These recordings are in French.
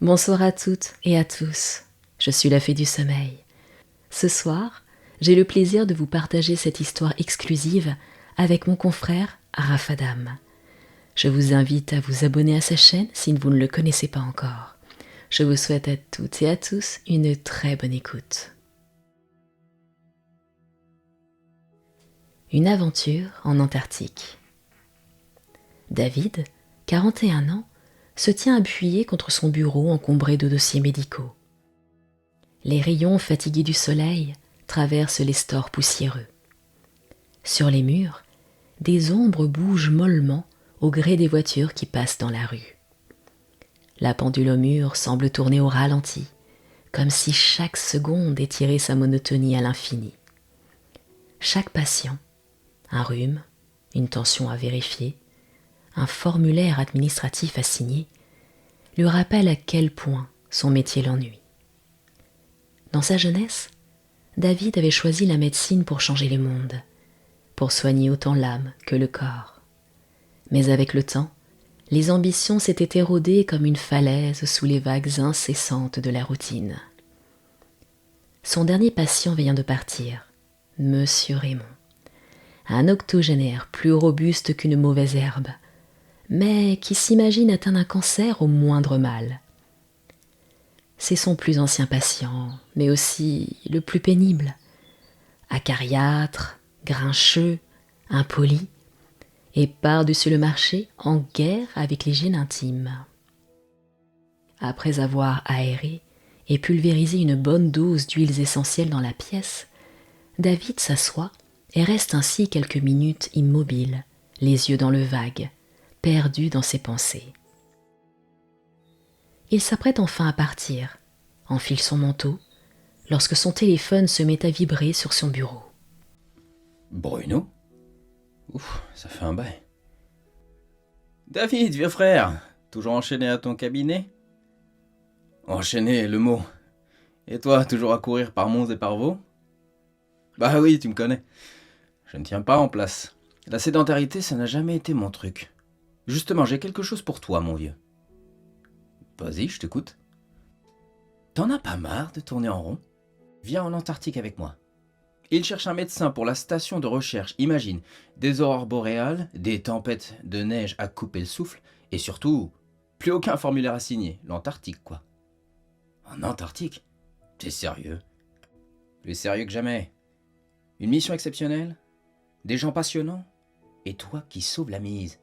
Bonsoir à toutes et à tous, je suis la fée du sommeil. Ce soir, j'ai le plaisir de vous partager cette histoire exclusive avec mon confrère Rafadam. Je vous invite à vous abonner à sa chaîne si vous ne le connaissez pas encore. Je vous souhaite à toutes et à tous une très bonne écoute. Une aventure en Antarctique. David, 41 ans, se tient appuyé contre son bureau encombré de dossiers médicaux. Les rayons fatigués du soleil traversent les stores poussiéreux. Sur les murs, des ombres bougent mollement au gré des voitures qui passent dans la rue. La pendule au mur semble tourner au ralenti, comme si chaque seconde étirait sa monotonie à l'infini. Chaque patient, un rhume, une tension à vérifier, un formulaire administratif à signer, lui rappelle à quel point son métier l'ennuie. Dans sa jeunesse, David avait choisi la médecine pour changer le monde, pour soigner autant l'âme que le corps. Mais avec le temps, les ambitions s'étaient érodées comme une falaise sous les vagues incessantes de la routine. Son dernier patient vient de partir, Monsieur Raymond, un octogénaire plus robuste qu'une mauvaise herbe, mais qui s'imagine atteint d'un cancer au moindre mal. C'est son plus ancien patient, mais aussi le plus pénible. Acariâtre, grincheux, impoli, et par-dessus le marché en guerre avec l'hygiène intime. Après avoir aéré et pulvérisé une bonne dose d'huiles essentielles dans la pièce, David s'assoit et reste ainsi quelques minutes immobile, les yeux dans le vague, perdu dans ses pensées. Il s'apprête enfin à partir, enfile son manteau, lorsque son téléphone se met à vibrer sur son bureau. Bruno ? Ouf, ça fait un bail. David, vieux frère, toujours enchaîné à ton cabinet ? Enchaîné, le mot. Et toi, toujours à courir par monts et par vaux ? Bah oui, tu me connais. Je ne tiens pas en place. La sédentarité, ça n'a jamais été mon truc. Justement, j'ai quelque chose pour toi, mon vieux. Vas-y, je t'écoute. T'en as pas marre de tourner en rond ? Viens en Antarctique avec moi. Il cherche un médecin pour la station de recherche. Imagine, des aurores boréales, des tempêtes de neige à couper le souffle, et surtout, plus aucun formulaire à signer. L'Antarctique, quoi. En Antarctique ? T'es sérieux ? Plus sérieux que jamais. Une mission exceptionnelle, des gens passionnants, et toi qui sauves la mise.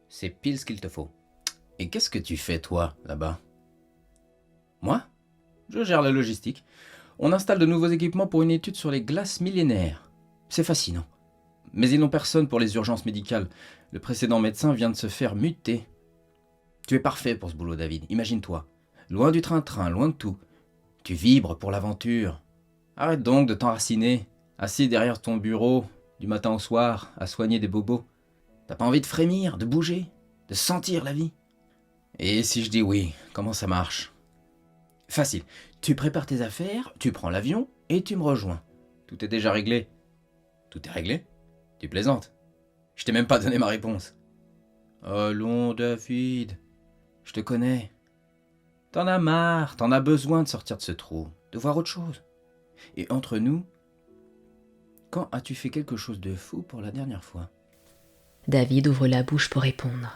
C'est pile ce qu'il te faut. Et qu'est-ce que tu fais, toi, là-bas ? Moi ? Je gère la logistique. On installe de nouveaux équipements pour une étude sur les glaces millénaires. C'est fascinant. Mais ils n'ont personne pour les urgences médicales. Le précédent médecin vient de se faire muter. Tu es parfait pour ce boulot, David. Imagine-toi. Loin du train-train, loin de tout. Tu vibres pour l'aventure. Arrête donc de t'enraciner, assis derrière ton bureau, du matin au soir, à soigner des bobos. T'as pas envie de frémir, de bouger, de sentir la vie ? Et si je dis oui, comment ça marche ? Facile. Tu prépares tes affaires, tu prends l'avion et tu me rejoins. Tout est déjà réglé. Tout est réglé ? Tu plaisantes ? Je t'ai même pas donné ma réponse. Allons, David. Je te connais. T'en as marre, t'en as besoin de sortir de ce trou, de voir autre chose. Et entre nous, quand as-tu fait quelque chose de fou pour la dernière fois ? David ouvre la bouche pour répondre.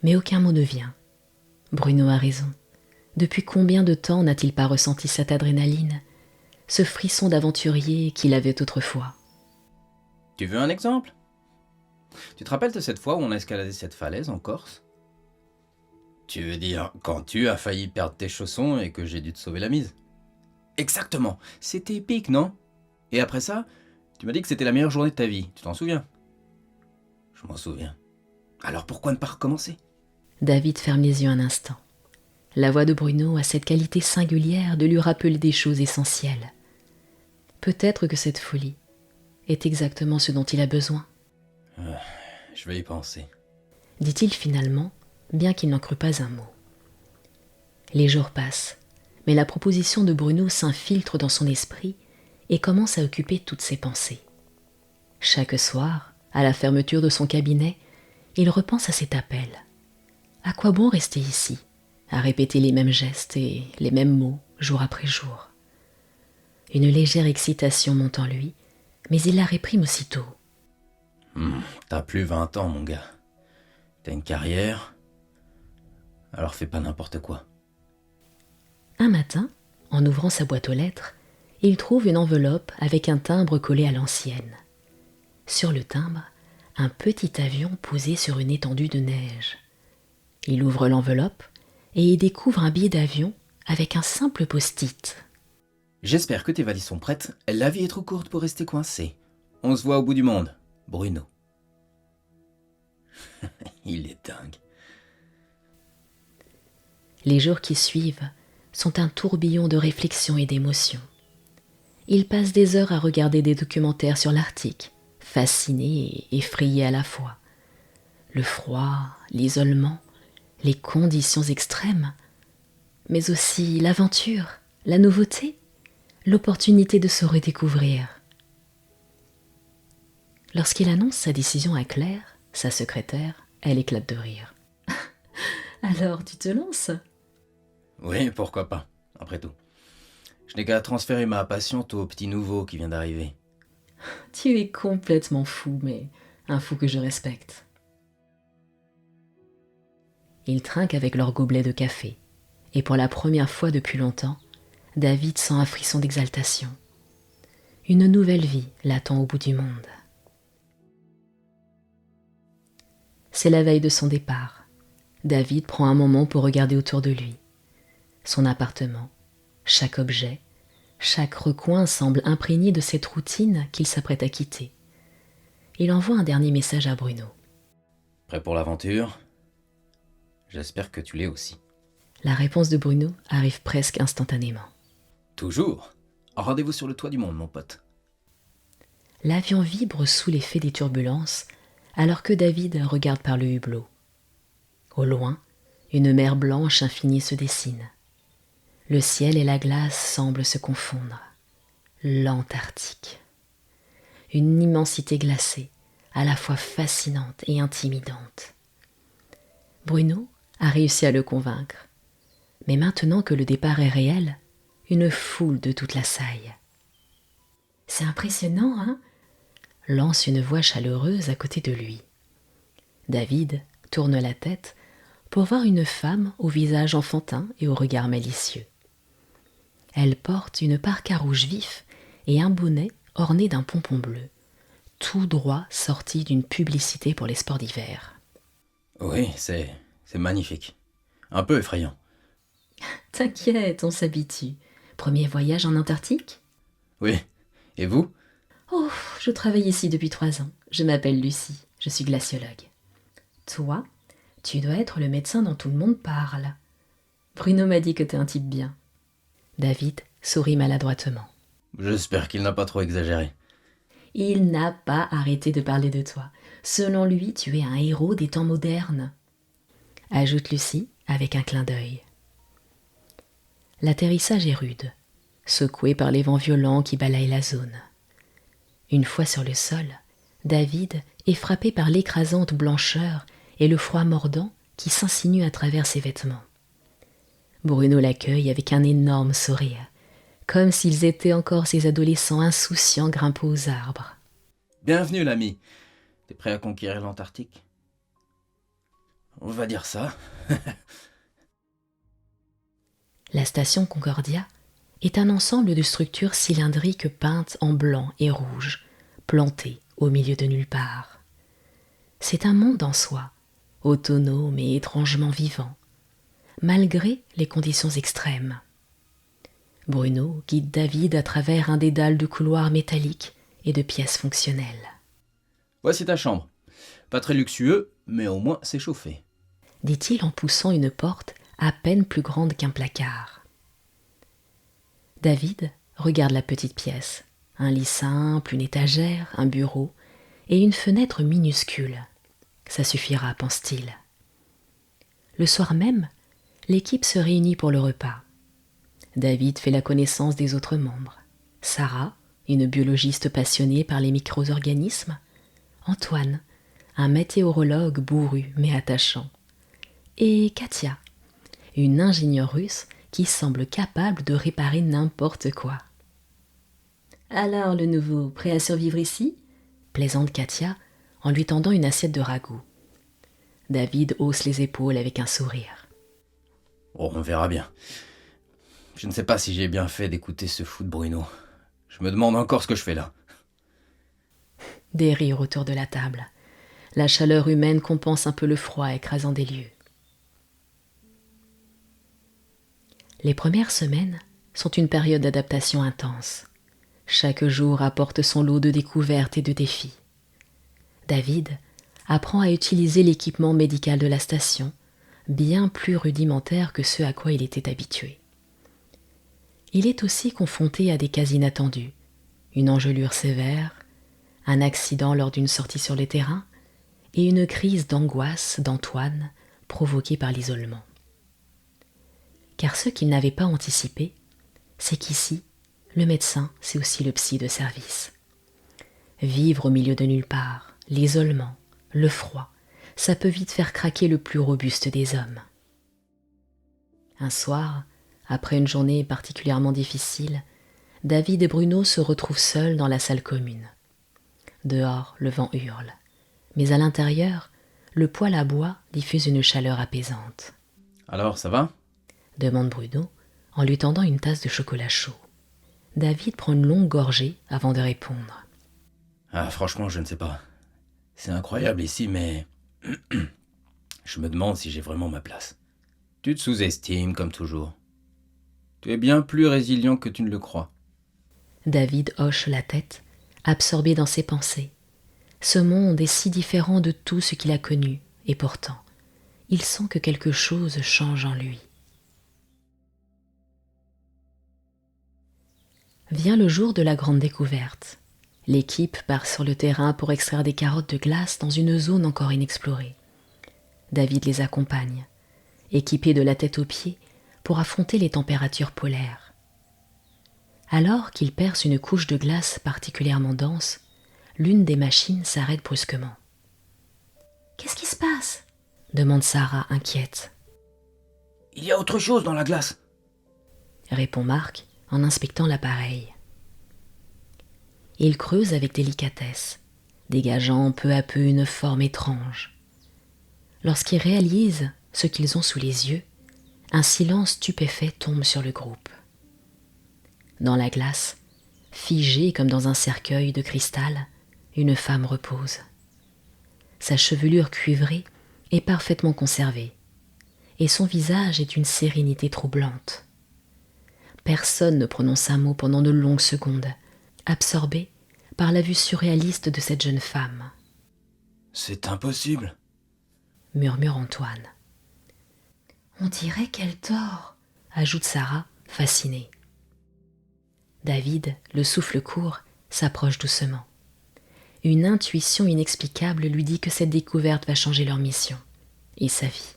Mais aucun mot ne vient. Bruno a raison. Depuis combien de temps n'a-t-il pas ressenti cette adrénaline, ce frisson d'aventurier qu'il avait autrefois ? Tu veux un exemple ? Tu te rappelles de cette fois où on a escaladé cette falaise en Corse ? Tu veux dire quand tu as failli perdre tes chaussons et que j'ai dû te sauver la mise ? Exactement, c'était épique, non ? Et après ça, tu m'as dit que c'était la meilleure journée de ta vie, tu t'en souviens ? Je m'en souviens. Alors pourquoi ne pas recommencer ? David ferme les yeux un instant. La voix de Bruno a cette qualité singulière de lui rappeler des choses essentielles. Peut-être que cette folie est exactement ce dont il a besoin. Je vais y penser. Dit-il finalement, bien qu'il n'en crût pas un mot. Les jours passent, mais la proposition de Bruno s'infiltre dans son esprit et commence à occuper toutes ses pensées. Chaque soir, à la fermeture de son cabinet, il repense à cet appel. À quoi bon rester ici ? à répéter les mêmes gestes et les mêmes mots jour après jour. Une légère excitation monte en lui, mais il la réprime aussitôt. T'as plus 20 ans, mon gars. T'as une carrière, alors fais pas n'importe quoi. Un matin, en ouvrant sa boîte aux lettres, il trouve une enveloppe avec un timbre collé à l'ancienne. Sur le timbre, un petit avion posé sur une étendue de neige. Il ouvre l'enveloppe et y découvre un billet d'avion avec un simple post-it. J'espère que tes valises sont prêtes. La vie est trop courte pour rester coincé. On se voit au bout du monde. Bruno. Il est dingue. Les jours qui suivent sont un tourbillon de réflexions et d'émotions. Il passe des heures à regarder des documentaires sur l'Arctique, fasciné et effrayé à la fois. Le froid, l'isolement, les conditions extrêmes, mais aussi l'aventure, la nouveauté, l'opportunité de se redécouvrir. Lorsqu'il annonce sa décision à Claire, sa secrétaire, elle éclate de rire. Alors, tu te lances ? Oui, pourquoi pas, après tout. Je n'ai qu'à transférer ma patiente au petit nouveau qui vient d'arriver. Tu es complètement fou, mais un fou que je respecte. Ils trinquent avec leur gobelet de café, et pour la première fois depuis longtemps, David sent un frisson d'exaltation. Une nouvelle vie l'attend au bout du monde. C'est la veille de son départ. David prend un moment pour regarder autour de lui. Son appartement, chaque objet, chaque recoin semble imprégné de cette routine qu'il s'apprête à quitter. Il envoie un dernier message à Bruno. Prêt pour l'aventure ? J'espère que tu l'es aussi. La réponse de Bruno arrive presque instantanément. Toujours. Rendez-vous sur le toit du monde, mon pote. L'avion vibre sous l'effet des turbulences, alors que David regarde par le hublot. Au loin, une mer blanche infinie se dessine. Le ciel et la glace semblent se confondre. L'Antarctique. Une immensité glacée, à la fois fascinante et intimidante. Bruno a réussi à le convaincre. Mais maintenant que le départ est réel, une foule de toute la saille. « C'est impressionnant, hein ?» lance une voix chaleureuse à côté de lui. David tourne la tête pour voir une femme au visage enfantin et au regard malicieux. Elle porte une parka rouge vif et un bonnet orné d'un pompon bleu, tout droit sorti d'une publicité pour les sports d'hiver. Oui, c'est magnifique. Un peu effrayant. T'inquiète, on s'habitue. Premier voyage en Antarctique ? Oui. Et vous ? Oh, je travaille ici depuis 3 ans. Je m'appelle Lucie, je suis glaciologue. Toi, tu dois être le médecin dont tout le monde parle. Bruno m'a dit que t'es un type bien. David sourit maladroitement. J'espère qu'il n'a pas trop exagéré. Il n'a pas arrêté de parler de toi. Selon lui, tu es un héros des temps modernes. Ajoute Lucie avec un clin d'œil. L'atterrissage est rude, secoué par les vents violents qui balayent la zone. Une fois sur le sol, David est frappé par l'écrasante blancheur et le froid mordant qui s'insinue à travers ses vêtements. Bruno l'accueille avec un énorme sourire, comme s'ils étaient encore ces adolescents insouciants grimpant aux arbres. Bienvenue, l'ami. T'es prêt à conquérir l'Antarctique ? On va dire ça. La station Concordia est un ensemble de structures cylindriques peintes en blanc et rouge, plantées au milieu de nulle part. C'est un monde en soi, autonome et étrangement vivant, malgré les conditions extrêmes. Bruno guide David à travers un dédale de couloirs métalliques et de pièces fonctionnelles. Voici ta chambre. Pas très luxueux, mais au moins c'est chauffé. Dit-il en poussant une porte à peine plus grande qu'un placard. David regarde la petite pièce. Un lit simple, une étagère, un bureau et une fenêtre minuscule. Ça suffira, pense-t-il. Le soir même, l'équipe se réunit pour le repas. David fait la connaissance des autres membres. Sarah, une biologiste passionnée par les micro-organismes. Antoine, un météorologue bourru mais attachant. Et Katia, une ingénieure russe qui semble capable de réparer n'importe quoi. « Alors, le nouveau, prêt à survivre ici ?» plaisante Katia en lui tendant une assiette de ragoût. David hausse les épaules avec un sourire. « Oh, on verra bien. Je ne sais pas si j'ai bien fait d'écouter ce fou de Bruno. Je me demande encore ce que je fais là. » Des rires autour de la table. La chaleur humaine compense un peu le froid écrasant des lieux. Les premières semaines sont une période d'adaptation intense. Chaque jour apporte son lot de découvertes et de défis. David apprend à utiliser l'équipement médical de la station, bien plus rudimentaire que ce à quoi il était habitué. Il est aussi confronté à des cas inattendus, une engelure sévère, un accident lors d'une sortie sur les terrains et une crise d'angoisse d'Antoine provoquée par l'isolement. Car ce qu'il n'avait pas anticipé, c'est qu'ici, le médecin, c'est aussi le psy de service. Vivre au milieu de nulle part, l'isolement, le froid, ça peut vite faire craquer le plus robuste des hommes. Un soir, après une journée particulièrement difficile, David et Bruno se retrouvent seuls dans la salle commune. Dehors, le vent hurle, mais à l'intérieur, le poêle à bois diffuse une chaleur apaisante. « Alors, ça va ?» demande Bruno en lui tendant une tasse de chocolat chaud. David prend une longue gorgée avant de répondre. « Ah, franchement, je ne sais pas. C'est incroyable ici, mais je me demande si j'ai vraiment ma place. Tu te sous-estimes, comme toujours. Tu es bien plus résilient que tu ne le crois. » David hoche la tête, absorbé dans ses pensées. Ce monde est si différent de tout ce qu'il a connu, et pourtant, il sent que quelque chose change en lui. Vient le jour de la grande découverte. L'équipe part sur le terrain pour extraire des carottes de glace dans une zone encore inexplorée. David les accompagne, équipé de la tête aux pieds pour affronter les températures polaires. Alors qu'il perce une couche de glace particulièrement dense, l'une des machines s'arrête brusquement. « Qu'est-ce qui se passe ?» demande Sarah, inquiète. « Il y a autre chose dans la glace !» répond Marc en inspectant l'appareil. Il creuse avec délicatesse, dégageant peu à peu une forme étrange. Lorsqu'ils réalisent ce qu'ils ont sous les yeux, un silence stupéfait tombe sur le groupe. Dans la glace, figée comme dans un cercueil de cristal, une femme repose. Sa chevelure cuivrée est parfaitement conservée, et son visage est d'une sérénité troublante. Personne ne prononce un mot pendant de longues secondes, absorbé par la vue surréaliste de cette jeune femme. « C'est impossible !» murmure Antoine. « On dirait qu'elle dort !» ajoute Sarah, fascinée. David, le souffle court, s'approche doucement. Une intuition inexplicable lui dit que cette découverte va changer leur mission et sa vie,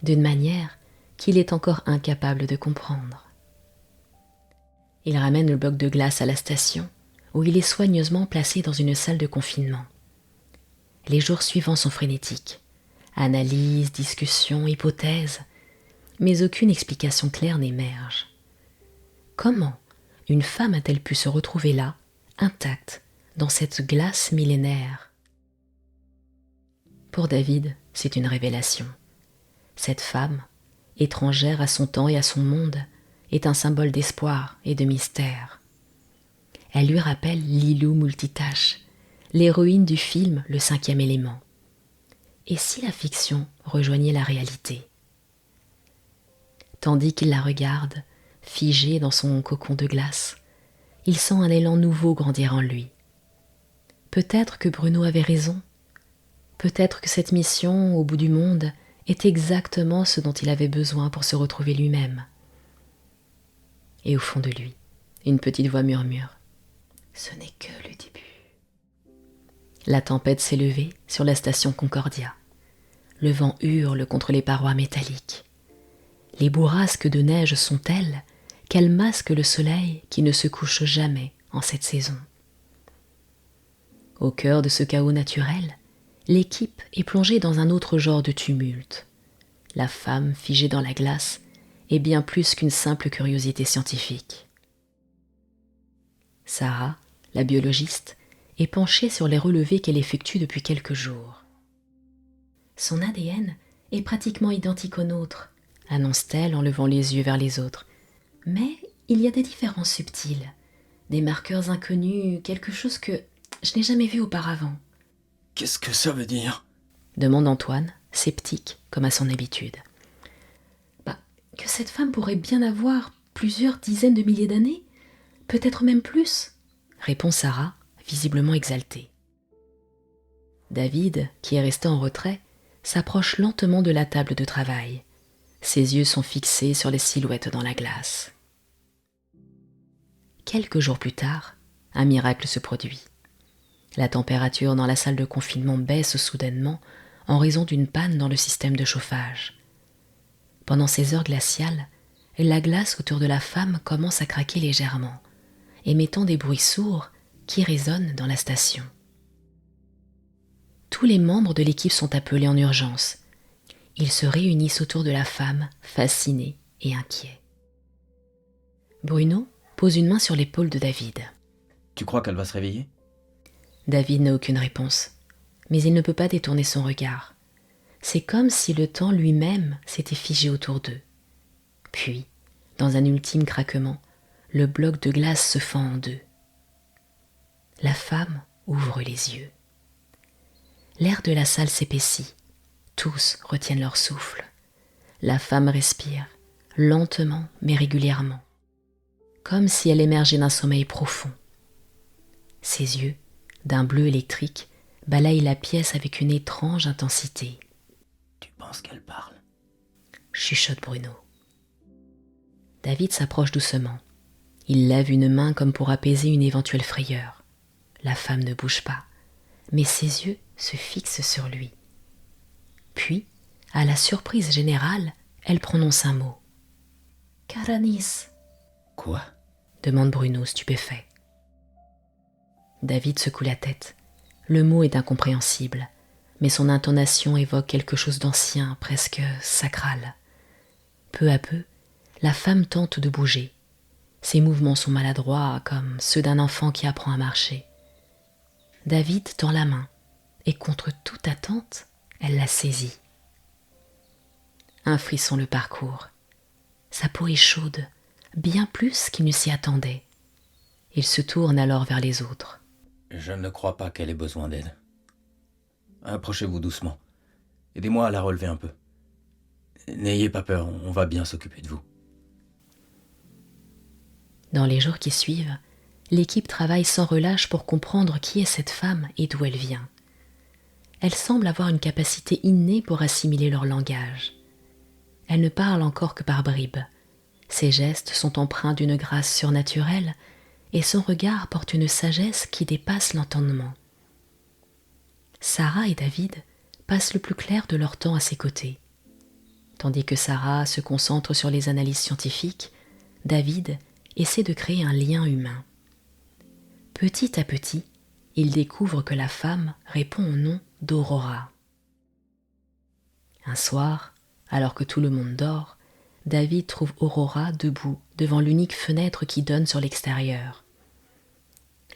d'une manière qu'il est encore incapable de comprendre. Il ramène le bloc de glace à la station, où il est soigneusement placé dans une salle de confinement. Les jours suivants sont frénétiques. Analyses, discussions, hypothèses, mais aucune explication claire n'émerge. Comment une femme a-t-elle pu se retrouver là, intacte, dans cette glace millénaire ? Pour David, c'est une révélation. Cette femme, étrangère à son temps et à son monde, est un symbole d'espoir et de mystère. Elle lui rappelle Lilou Multitâche, l'héroïne du film Le 5e élément. Et si la fiction rejoignait la réalité ? Tandis qu'il la regarde, figée dans son cocon de glace, il sent un élan nouveau grandir en lui. Peut-être que Bruno avait raison. Peut-être que cette mission au bout du monde est exactement ce dont il avait besoin pour se retrouver lui-même. Et au fond de lui, une petite voix murmure « Ce n'est que le début ». La tempête s'est levée sur la station Concordia. Le vent hurle contre les parois métalliques. Les bourrasques de neige sont telles qu'elles masquent le soleil qui ne se couche jamais en cette saison. Au cœur de ce chaos naturel, l'équipe est plongée dans un autre genre de tumulte, La femme, figée dans la glace, est bien plus qu'une simple curiosité scientifique. Sarah, la biologiste, est penchée sur les relevés qu'elle effectue depuis quelques jours. Son ADN est pratiquement identique au nôtre, annonce-t-elle en levant les yeux vers les autres. Mais il y a des différences subtiles, des marqueurs inconnus, quelque chose que je n'ai jamais vu auparavant. Qu'est-ce que ça veut dire ? Demande Antoine, sceptique comme à son habitude. Que cette femme pourrait bien avoir plusieurs dizaines de milliers d'années, peut-être même plus, répond Sarah, visiblement exaltée. David, qui est resté en retrait, s'approche lentement de la table de travail. Ses yeux sont fixés sur les silhouettes dans la glace. Quelques jours plus tard, un miracle se produit. La température dans la salle de confinement baisse soudainement en raison d'une panne dans le système de chauffage. Pendant ces heures glaciales, la glace autour de la femme commence à craquer légèrement, émettant des bruits sourds qui résonnent dans la station. Tous les membres de l'équipe sont appelés en urgence. Ils se réunissent autour de la femme, fascinés et inquiets. Bruno pose une main sur l'épaule de David. Tu crois qu'elle va se réveiller ? David n'a aucune réponse, mais il ne peut pas détourner son regard. C'est comme si le temps lui-même s'était figé autour d'eux. Puis, dans un ultime craquement, le bloc de glace se fend en deux. La femme ouvre les yeux. L'air de la salle s'épaissit. Tous retiennent leur souffle. La femme respire, lentement mais régulièrement, comme si elle émergeait d'un sommeil profond. Ses yeux, d'un bleu électrique, balayent la pièce avec une étrange intensité. Tu penses qu'elle parle ? Chuchote Bruno. David s'approche doucement. Il lève une main comme pour apaiser une éventuelle frayeur. La femme ne bouge pas, mais ses yeux se fixent sur lui. Puis, à la surprise générale, elle prononce un mot. « Karanis !» Quoi ? demande Bruno, stupéfait. David secoue la tête. Le mot est incompréhensible, mais son intonation évoque quelque chose d'ancien, presque sacral. Peu à peu, la femme tente de bouger. Ses mouvements sont maladroits, comme ceux d'un enfant qui apprend à marcher. David tend la main, et contre toute attente, elle la saisit. Un frisson le parcourt. Sa peau est chaude, bien plus qu'il ne s'y attendait. Il se tourne alors vers les autres. Je ne crois pas qu'elle ait besoin d'aide. Approchez-vous doucement. Aidez-moi à la relever un peu. N'ayez pas peur, on va bien s'occuper de vous. Dans les jours qui suivent, l'équipe travaille sans relâche pour comprendre qui est cette femme et d'où elle vient. Elle semble avoir une capacité innée pour assimiler leur langage. Elle ne parle encore que par bribes. Ses gestes sont empreints d'une grâce surnaturelle et son regard porte une sagesse qui dépasse l'entendement. Sarah et David passent le plus clair de leur temps à ses côtés. Tandis que Sarah se concentre sur les analyses scientifiques, David essaie de créer un lien humain. Petit à petit, il découvre que la femme répond au nom d'Aurora. Un soir, alors que tout le monde dort, David trouve Aurora debout devant l'unique fenêtre qui donne sur l'extérieur.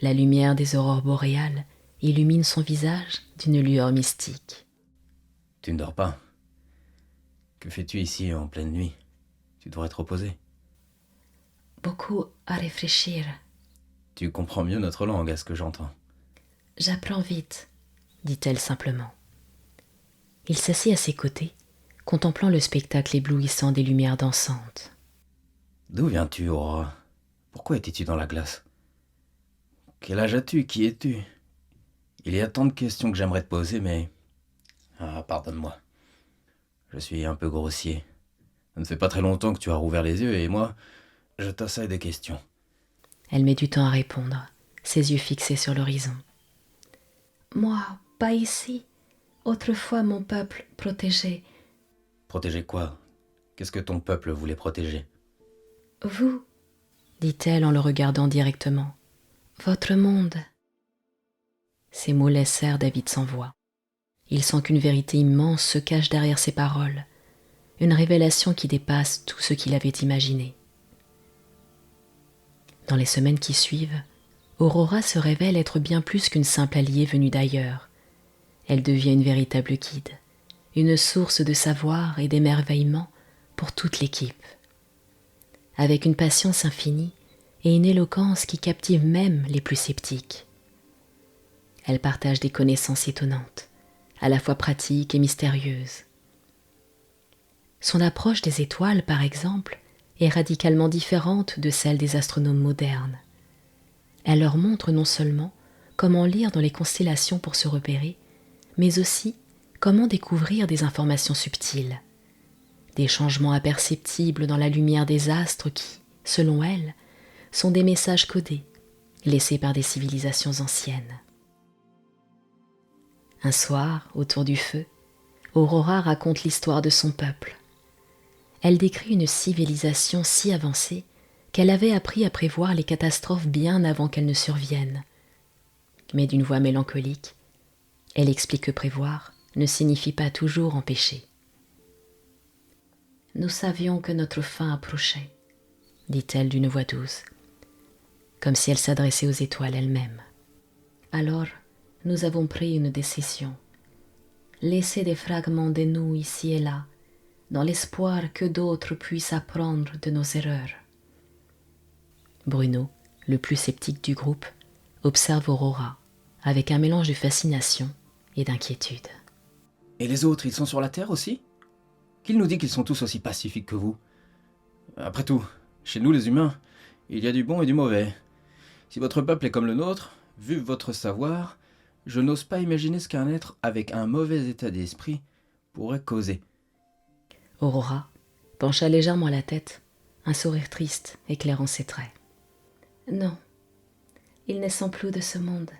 La lumière des aurores boréales illumine son visage d'une lueur mystique. Tu ne dors pas ? Que fais-tu ici en pleine nuit ? Tu devrais te reposer. Beaucoup à réfléchir. Tu comprends mieux notre langue à ce que j'entends. J'apprends vite, dit-elle simplement. Il s'assit à ses côtés, contemplant le spectacle éblouissant des lumières dansantes. D'où viens-tu, Aurora ? Pourquoi étais-tu dans la glace ? Quel âge as-tu ? Qui es-tu ? Il y a tant de questions que j'aimerais te poser, mais... Ah, pardonne-moi. Je suis un peu grossier. Ça ne fait pas très longtemps que tu as rouvert les yeux et moi, je t'assaille des questions. Elle met du temps à répondre, ses yeux fixés sur l'horizon. Moi, pas ici. Autrefois, mon peuple protégeait. Protéger quoi ? Qu'est-ce que ton peuple voulait protéger ? Vous, dit-elle en le regardant directement. Votre monde. Ces mots laissèrent David sans voix. Il sent qu'une vérité immense se cache derrière ces paroles. une révélation qui dépasse tout ce qu'il avait imaginé. Dans les semaines qui suivent, Aurora se révèle être bien plus qu'une simple alliée venue d'ailleurs. Elle devient une véritable guide, une source de savoir et d'émerveillement pour toute l'équipe. Avec une patience infinie et une éloquence qui captive même les plus sceptiques. Elle partage des connaissances étonnantes, à la fois pratiques et mystérieuses. Son approche des étoiles, par exemple, est radicalement différente de celle des astronomes modernes. Elle leur montre non seulement comment lire dans les constellations pour se repérer, mais aussi comment découvrir des informations subtiles, des changements imperceptibles dans la lumière des astres qui, selon elle, sont des messages codés, laissés par des civilisations anciennes. Un soir, autour du feu, Aurora raconte l'histoire de son peuple. Elle décrit une civilisation si avancée qu'elle avait appris à prévoir les catastrophes bien avant qu'elles ne surviennent. Mais d'une voix mélancolique, elle explique que prévoir ne signifie pas toujours empêcher. « Nous savions que notre fin approchait, dit-elle d'une voix douce, comme si elle s'adressait aux étoiles elles-mêmes. Alors, nous avons pris une décision. Laisser des fragments de nous ici et là, dans l'espoir que d'autres puissent apprendre de nos erreurs. » Bruno, le plus sceptique du groupe, observe Aurora avec un mélange de fascination et d'inquiétude. Et les autres, ils sont sur la Terre aussi? Qu'il nous dit qu'ils sont tous aussi pacifiques que vous? Après tout, chez nous les humains, il y a du bon et du mauvais. Si votre peuple est comme le nôtre, vu votre savoir, je n'ose pas imaginer ce qu'un être avec un mauvais état d'esprit pourrait causer. Aurora pencha légèrement la tête, un sourire triste éclairant ses traits. Non, ils ne sont plus de ce monde.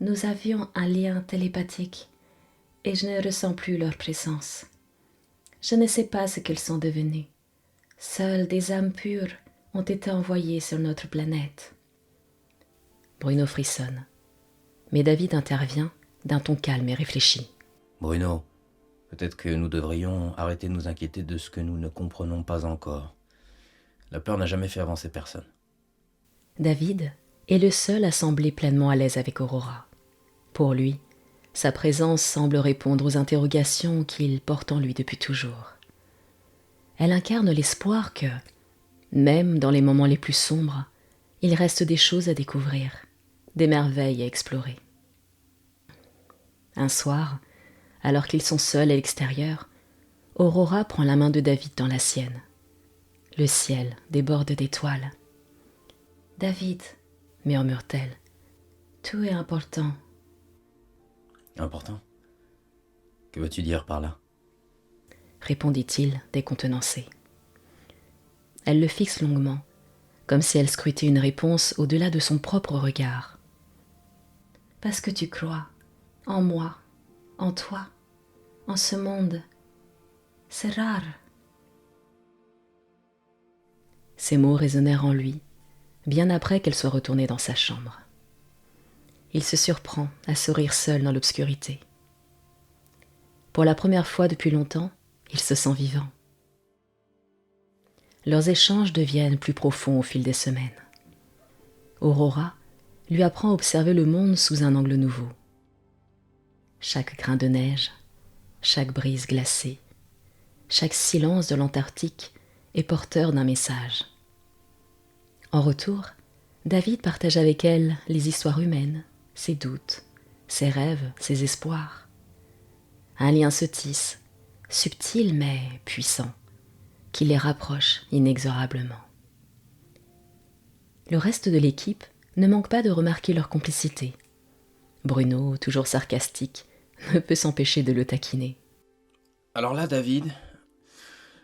Nous avions un lien télépathique et je ne ressens plus leur présence. Je ne sais pas ce qu'elles sont devenues. Seules des âmes pures ont été envoyées sur notre planète. Bruno frissonne, mais David intervient d'un ton calme et réfléchi. Bruno, peut-être que nous devrions arrêter de nous inquiéter de ce que nous ne comprenons pas encore. La peur n'a jamais fait avancer personne. David est le seul à sembler pleinement à l'aise avec Aurora. Pour lui, sa présence semble répondre aux interrogations qu'il porte en lui depuis toujours. Elle incarne l'espoir que, même dans les moments les plus sombres, il reste des choses à découvrir, des merveilles à explorer. Un soir, alors qu'ils sont seuls à l'extérieur, Aurora prend la main de David dans la sienne. Le ciel déborde d'étoiles. « David, murmure-t-elle, tout est important. » Important? Que veux-tu dire par là? Répondit-il, décontenancé. Elle le fixe longuement, comme si elle scrutait une réponse au-delà de son propre regard. Parce que tu crois en moi, en toi, en ce monde. C'est rare. Ces mots résonnèrent en lui, bien après qu'elle soit retournée dans sa chambre. Il se surprend à sourire seul dans l'obscurité. Pour la première fois depuis longtemps, il se sent vivant. Leurs échanges deviennent plus profonds au fil des semaines. Aurora lui apprend à observer le monde sous un angle nouveau. Chaque grain de neige, chaque brise glacée, chaque silence de l'Antarctique est porteur d'un message. En retour, David partage avec elle les histoires humaines, ses doutes, ses rêves, ses espoirs. Un lien se tisse, subtil mais puissant, qui les rapproche inexorablement. Le reste de l'équipe ne manque pas de remarquer leur complicité. Bruno, toujours sarcastique, ne peut s'empêcher de le taquiner. Alors là, David,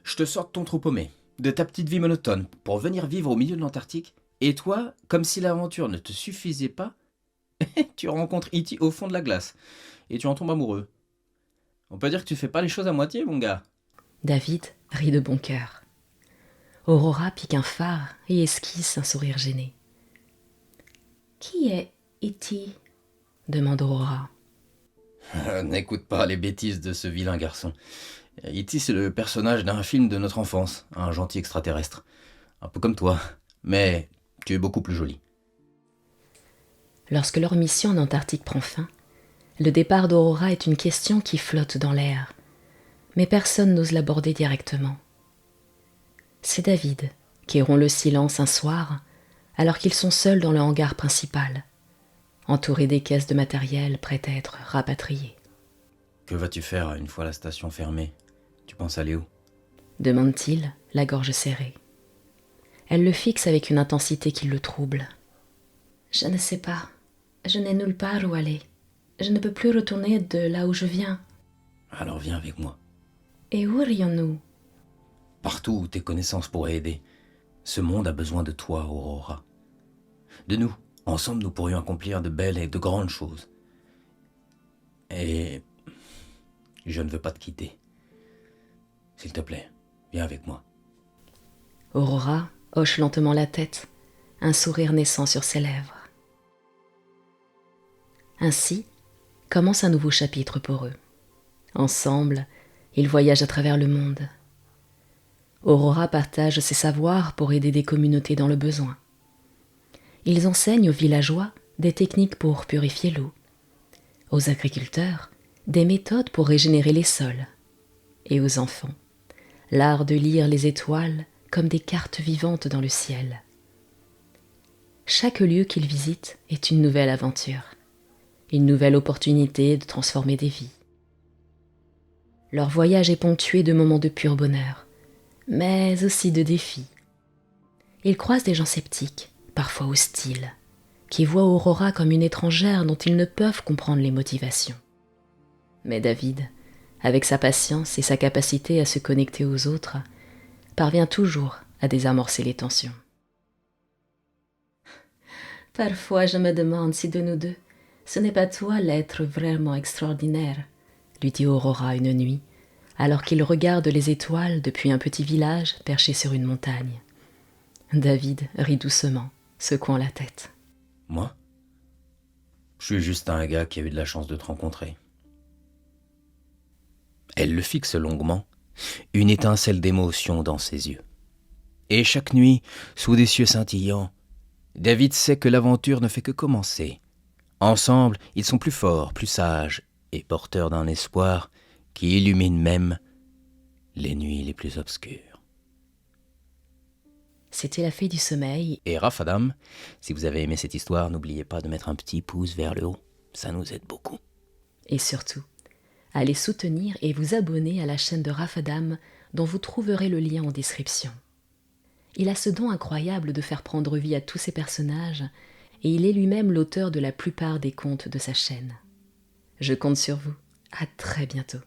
je te sors de ton trou paumé, de ta petite vie monotone, pour venir vivre au milieu de l'Antarctique, et toi, comme si l'aventure ne te suffisait pas, tu rencontres E.T. au fond de la glace, et tu en tombes amoureux. On peut dire que tu fais pas les choses à moitié, mon gars. David rit de bon cœur. Aurora pique un phare et esquisse un sourire gêné. « Qui est E.T. » demande Aurora. N'écoute pas les bêtises de ce vilain garçon. E.T. c'est le personnage d'un film de notre enfance, un gentil extraterrestre. Un peu comme toi, mais tu es beaucoup plus jolie. Lorsque leur mission en Antarctique prend fin, le départ d'Aurora est une question qui flotte dans l'air, mais personne n'ose l'aborder directement. C'est David qui rompt le silence un soir, alors qu'ils sont seuls dans le hangar principal, entourés des caisses de matériel prêtes à être rapatriées. Que vas-tu faire une fois la station fermée? Tu penses aller où? Demande-t-il, la gorge serrée. Elle le fixe avec une intensité qui le trouble. Je ne sais pas. Je n'ai nulle part où aller. Je ne peux plus retourner de là où je viens. Alors viens avec moi. Et où irions-nous? Partout où tes connaissances pourraient aider. Ce monde a besoin de toi, Aurora. De nous. Ensemble, nous pourrions accomplir de belles et de grandes choses. Et je ne veux pas te quitter. S'il te plaît, viens avec moi. Aurora hoche lentement la tête, un sourire naissant sur ses lèvres. Ainsi commence un nouveau chapitre pour eux. Ensemble, ils voyagent à travers le monde. Aurora partage ses savoirs pour aider des communautés dans le besoin. Ils enseignent aux villageois des techniques pour purifier l'eau, aux agriculteurs des méthodes pour régénérer les sols, et aux enfants l'art de lire les étoiles comme des cartes vivantes dans le ciel. Chaque lieu qu'ils visitent est une nouvelle aventure, une nouvelle opportunité de transformer des vies. Leur voyage est ponctué de moments de pur bonheur, mais aussi de défis. Ils croisent des gens sceptiques, parfois hostiles, qui voient Aurora comme une étrangère dont ils ne peuvent comprendre les motivations. Mais David, avec sa patience et sa capacité à se connecter aux autres, parvient toujours à désamorcer les tensions. Parfois je me demande si de nous deux, ce n'est pas toi l'être vraiment extraordinaire, lui dit Aurora une nuit, alors qu'il regarde les étoiles depuis un petit village perché sur une montagne. David rit doucement, secouant la tête. Moi? Je suis juste un gars qui a eu de la chance de te rencontrer. Elle le fixe longuement, une étincelle d'émotion dans ses yeux. Et chaque nuit, sous des cieux scintillants, David sait que l'aventure ne fait que commencer. Ensemble, ils sont plus forts, plus sages et porteurs d'un espoir qui illumine même les nuits les plus obscures. C'était la fée du sommeil. Et Rafadam, si vous avez aimé cette histoire, n'oubliez pas de mettre un petit pouce vers le haut. Ça nous aide beaucoup. Et surtout, allez soutenir et vous abonner à la chaîne de Rafadam dont vous trouverez le lien en description. Il a ce don incroyable de faire prendre vie à tous ses personnages et il est lui-même l'auteur de la plupart des contes de sa chaîne. Je compte sur vous. À très bientôt.